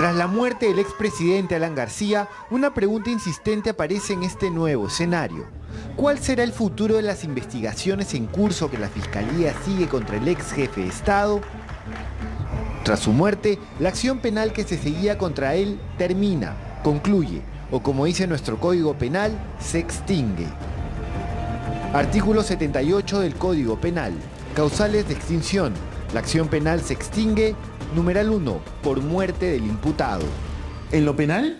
Tras la muerte del expresidente Alan García, una pregunta insistente aparece en este nuevo escenario. ¿Cuál será el futuro de las investigaciones en curso que la Fiscalía sigue contra el ex jefe de Estado? Tras su muerte, la acción penal que se seguía contra él termina, concluye, o como dice nuestro Código Penal, se extingue. Artículo 78 del Código Penal. Causales de extinción. La acción penal se extingue, numeral 1, por muerte del imputado. En lo penal,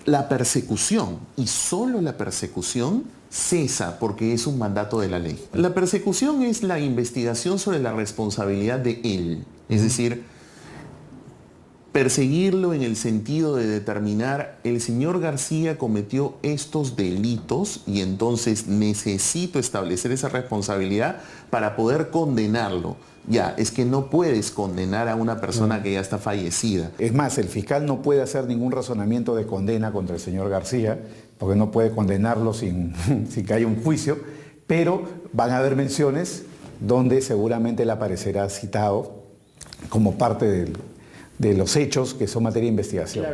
la persecución, y solo la persecución, cesa porque es un mandato de la ley. La persecución es la investigación sobre la responsabilidad de él, es decir, perseguirlo en el sentido de determinar el señor García cometió estos delitos y entonces necesito establecer esa responsabilidad para poder condenarlo. Ya, es que no puedes condenar a una persona que ya está fallecida. Es más, el fiscal no puede hacer ningún razonamiento de condena contra el señor García, porque no puede condenarlo sin que haya un juicio, pero van a haber menciones donde seguramente él aparecerá citado como parte de los hechos que son materia de investigación.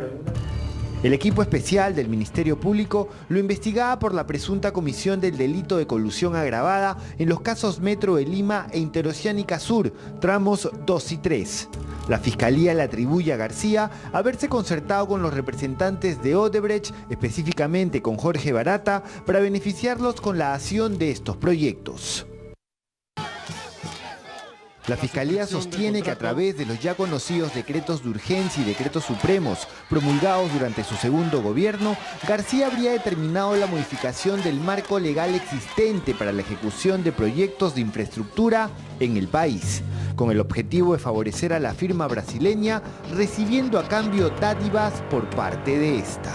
El equipo especial del Ministerio Público lo investigaba por la presunta comisión del delito de colusión agravada en los casos Metro de Lima e Interoceánica Sur, tramos 2 y 3. La Fiscalía le atribuye a García haberse concertado con los representantes de Odebrecht, específicamente con Jorge Barata, para beneficiarlos con la acción de estos proyectos. La Fiscalía sostiene que a través de los ya conocidos decretos de urgencia y decretos supremos promulgados durante su segundo gobierno, García habría determinado la modificación del marco legal existente para la ejecución de proyectos de infraestructura en el país, con el objetivo de favorecer a la firma brasileña, recibiendo a cambio dádivas por parte de esta.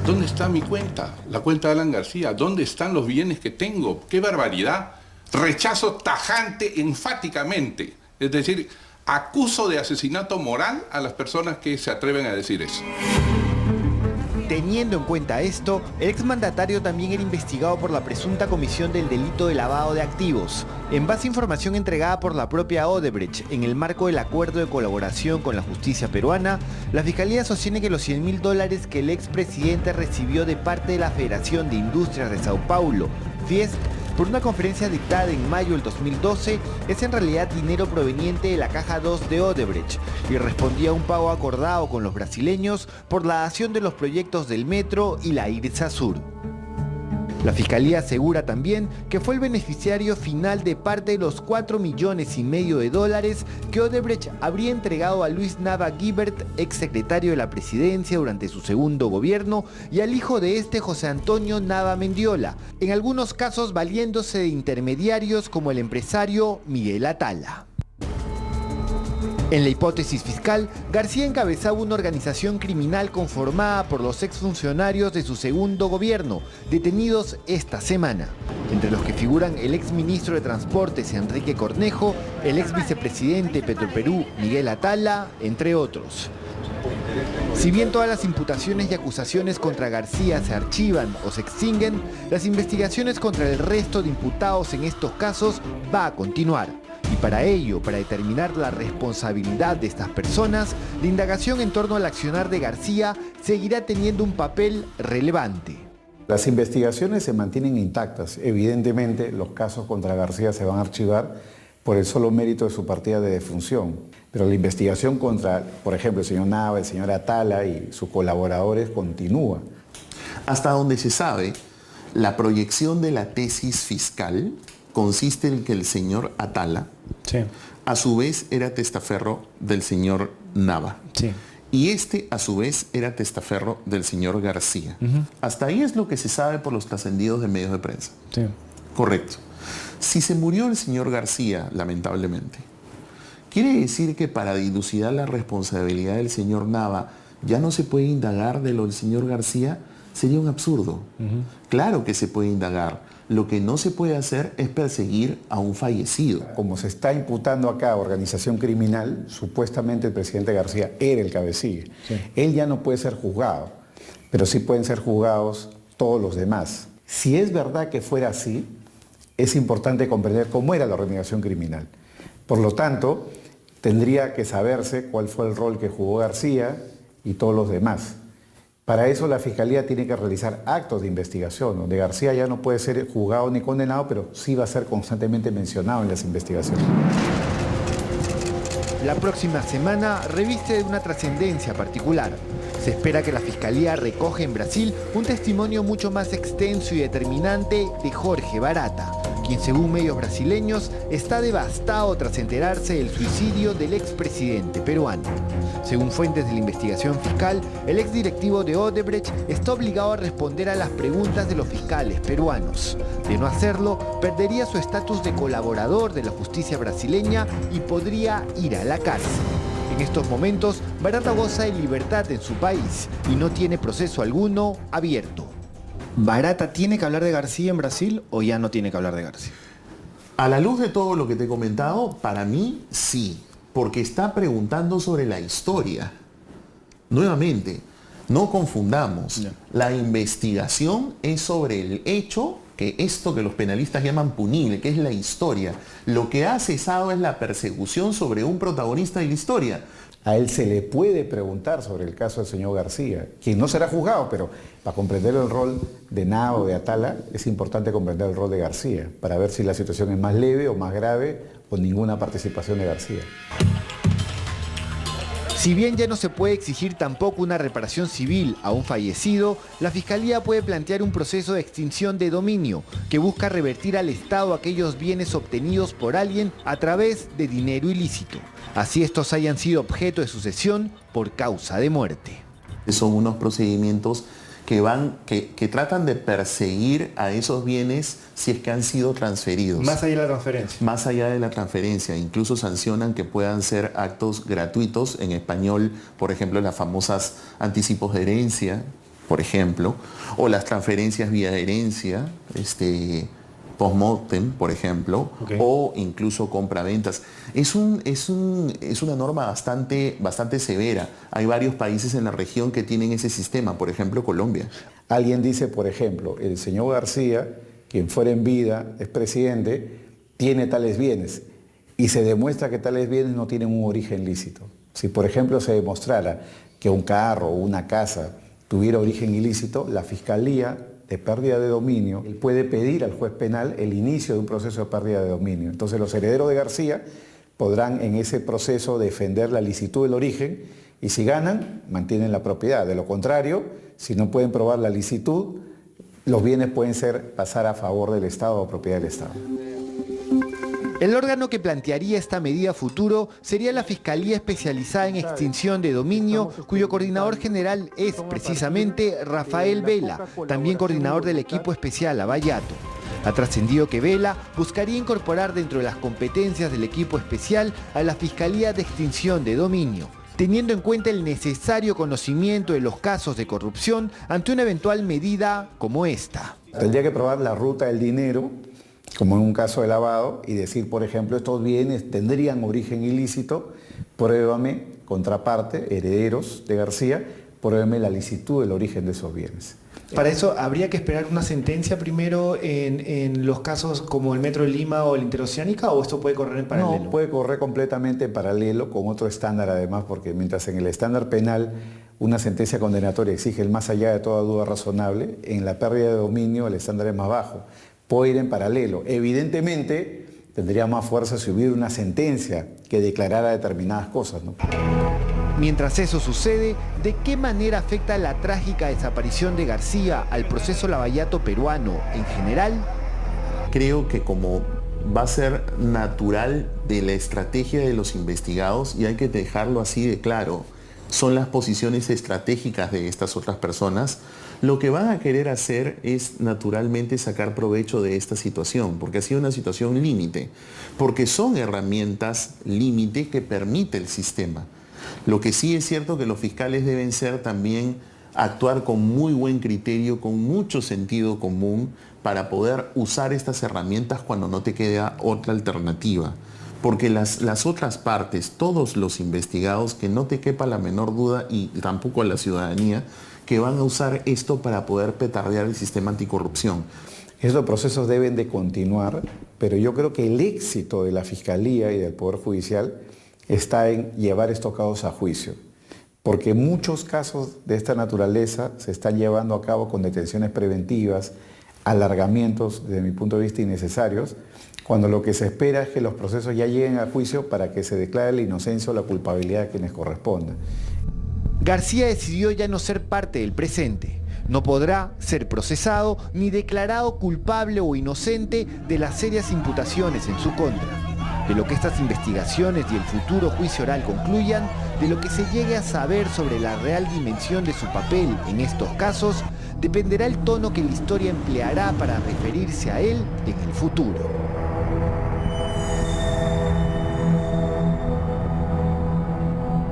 ¿Dónde está mi cuenta? La cuenta de Alan García. ¿Dónde están los bienes que tengo? ¡Qué barbaridad! Rechazo tajante, enfáticamente. Es decir, acuso de asesinato moral a las personas que se atreven a decir eso. Teniendo en cuenta esto, el exmandatario también era investigado por la presunta comisión del delito de lavado de activos. En base a información entregada por la propia Odebrecht en el marco del acuerdo de colaboración con la justicia peruana, la Fiscalía sostiene que los $100.000 que el expresidente recibió de parte de la Federación de Industrias de Sao Paulo, FIESP, por una conferencia dictada en mayo del 2012, es en realidad dinero proveniente de la Caja 2 de Odebrecht y respondía a un pago acordado con los brasileños por la dación de los proyectos del Metro y la IRSA Sur. La Fiscalía asegura también que fue el beneficiario final de parte de los $4,5 millones que Odebrecht habría entregado a Luis Nava Guibert, exsecretario de la Presidencia durante su segundo gobierno, y al hijo de este, José Antonio Nava Mendiola, en algunos casos valiéndose de intermediarios como el empresario Miguel Atala. En la hipótesis fiscal, García encabezaba una organización criminal conformada por los exfuncionarios de su segundo gobierno, detenidos esta semana, entre los que figuran el exministro de Transportes Enrique Cornejo, el exvicepresidente Petroperú Miguel Atala, entre otros. Si bien todas las imputaciones y acusaciones contra García se archivan o se extinguen, las investigaciones contra el resto de imputados en estos casos va a continuar. Y para ello, para determinar la responsabilidad de estas personas, la indagación en torno al accionar de García seguirá teniendo un papel relevante. Las investigaciones se mantienen intactas. Evidentemente, los casos contra García se van a archivar por el solo mérito de su partida de defunción. Pero la investigación contra, por ejemplo, el señor Nava, el señor Atala y sus colaboradores continúa. Hasta donde se sabe, la proyección de la tesis fiscal consiste en que el señor Atala, a su vez, era testaferro del señor Nava. Y este, a su vez, era testaferro del señor García. Hasta ahí es lo que se sabe por los trascendidos de medios de prensa. Correcto. Si se murió el señor García, lamentablemente, quiere decir que para dilucidar la responsabilidad del señor Nava ya no se puede indagar de lo del señor García. Sería un absurdo. Claro que se puede indagar. Lo que no se puede hacer es perseguir a un fallecido. Como se está imputando acá organización criminal, supuestamente el presidente García era el cabecilla. Él ya no puede ser juzgado, pero sí pueden ser juzgados todos los demás. Si es verdad que fuera así, es importante comprender cómo era la organización criminal. Por lo tanto, tendría que saberse cuál fue el rol que jugó García y todos los demás. Para eso la Fiscalía tiene que realizar actos de investigación, donde García ya no puede ser juzgado ni condenado, pero sí va a ser constantemente mencionado en las investigaciones. La próxima semana reviste de una trascendencia particular. Se espera que la Fiscalía recoja en Brasil un testimonio mucho más extenso y determinante de Jorge Barata, quien según medios brasileños está devastado tras enterarse del suicidio del expresidente peruano. Según fuentes de la investigación fiscal, el exdirectivo de Odebrecht está obligado a responder a las preguntas de los fiscales peruanos. De no hacerlo, perdería su estatus de colaborador de la justicia brasileña y podría ir a la cárcel. En estos momentos, Barata goza de libertad en su país y no tiene proceso alguno abierto. ¿Barata tiene que hablar de García en Brasil o ya no tiene que hablar de García? A la luz de todo lo que te he comentado, para mí sí, porque está preguntando sobre la historia. Nuevamente, no confundamos. No. La investigación es sobre el hecho, que esto que los penalistas llaman punible, que es la historia. Lo que ha cesado es la persecución sobre un protagonista de la historia. A él se le puede preguntar sobre el caso del señor García, quien no será juzgado, pero para comprender el rol de Nava o de Atala es importante comprender el rol de García, para ver si la situación es más leve o más grave o ninguna participación de García. Si bien ya no se puede exigir tampoco una reparación civil a un fallecido, la Fiscalía puede plantear un proceso de extinción de dominio que busca revertir al Estado aquellos bienes obtenidos por alguien a través de dinero ilícito. Así estos hayan sido objeto de sucesión por causa de muerte. Son unos procedimientos que tratan de perseguir a esos bienes si es que han sido transferidos. Más allá de la transferencia. Más allá de la transferencia. Incluso sancionan que puedan ser actos gratuitos. En español, por ejemplo, las famosas anticipos de herencia, por ejemplo, o las transferencias vía herencia, post-mortem, por ejemplo, okay, o incluso compraventas. Es una norma bastante severa. Hay varios países en la región que tienen ese sistema, por ejemplo, Colombia. Alguien dice, por ejemplo, el señor García, quien fuera en vida, es presidente, tiene tales bienes, y se demuestra que tales bienes no tienen un origen lícito. Si, por ejemplo, se demostrara que un carro o una casa tuviera origen ilícito, la Fiscalía de pérdida de dominio, él puede pedir al juez penal el inicio de un proceso de pérdida de dominio. Entonces los herederos de García podrán en ese proceso defender la licitud del origen y si ganan, mantienen la propiedad. De lo contrario, si no pueden probar la licitud, los bienes pueden pasar a favor del Estado o propiedad del Estado. El órgano que plantearía esta medida a futuro sería la Fiscalía Especializada en Extinción de Dominio, cuyo coordinador general es precisamente Rafael Vela, también coordinador del equipo especial Lavallato. Ha trascendido que Vela buscaría incorporar dentro de las competencias del equipo especial a la Fiscalía de Extinción de Dominio, teniendo en cuenta el necesario conocimiento de los casos de corrupción ante una eventual medida como esta. Tendría que probar la ruta del dinero, como en un caso de lavado, y decir, por ejemplo, estos bienes tendrían origen ilícito, pruébame, contraparte, herederos de García, pruébame la licitud del origen de esos bienes. Para eso habría que esperar una sentencia primero en los casos como el Metro de Lima o el Interoceánica, ¿o esto puede correr en paralelo? No, puede correr completamente en paralelo con otro estándar además, porque mientras en el estándar penal una sentencia condenatoria exige el más allá de toda duda razonable, en la pérdida de dominio el estándar es más bajo. Puede ir en paralelo. Evidentemente, tendría más fuerza si hubiera una sentencia que declarara determinadas cosas, ¿no? Mientras eso sucede, ¿de qué manera afecta la trágica desaparición de García al proceso Lavallato peruano en general? Creo que como va a ser natural de la estrategia de los investigados, y hay que dejarlo así de claro, son las posiciones estratégicas de estas otras personas, lo que van a querer hacer es naturalmente sacar provecho de esta situación, porque ha sido una situación límite, porque son herramientas límite que permite el sistema. Lo que sí es cierto que los fiscales deben ser también actuar con muy buen criterio, con mucho sentido común, para poder usar estas herramientas cuando no te queda otra alternativa. Porque las otras partes, todos los investigados, que no te quepa la menor duda, y tampoco a la ciudadanía, que van a usar esto para poder petardear el sistema anticorrupción. Esos procesos deben de continuar, pero yo creo que el éxito de la Fiscalía y del Poder Judicial está en llevar estos casos a juicio. Porque muchos casos de esta naturaleza se están llevando a cabo con detenciones preventivas, alargamientos, desde mi punto de vista, innecesarios, cuando lo que se espera es que los procesos ya lleguen a juicio para que se declare la inocencia o la culpabilidad a quienes corresponda. García decidió ya no ser parte del presente. No podrá ser procesado ni declarado culpable o inocente de las serias imputaciones en su contra. De lo que estas investigaciones y el futuro juicio oral concluyan, de lo que se llegue a saber sobre la real dimensión de su papel en estos casos, dependerá el tono que la historia empleará para referirse a él en el futuro.